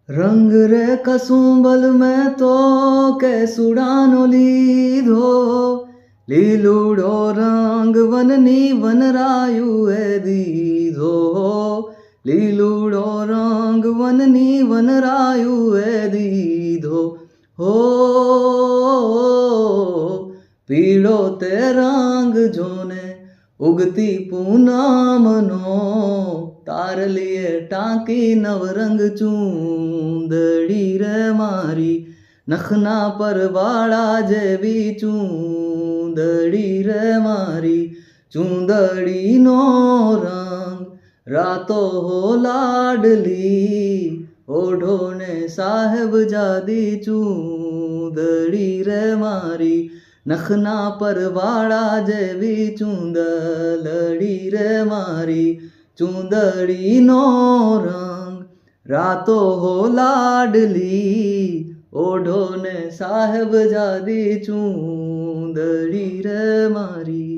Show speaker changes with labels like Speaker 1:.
Speaker 1: रंग रे कसुंबल में तो केसुडानो लीधो લીલુડો રંગ વનની વનરાયુએ દીધો લીલુડો રંગ વનની વનરાયુએ દીધો હો પીળો તે રંગ જોને ઉગતી પૂનમનો તારલીએ ટાંકી નવરંગ ચૂંદડી રે મારી નખના પરવાળા જેવી ચૂંદડી રે મારી ચૂંદડીનો રંગ રાતો હો લાડલી ઓઢો ને સાહેબ જાદી ચૂંદડી રે મારી નખના પરવાળા જેવી ચૂંદડી રે મારી ચૂંદડીનો રંગ રાતો હો લાડલી ઓઢો ને સાહેબ જાદી ચૂંદડી રે મારી।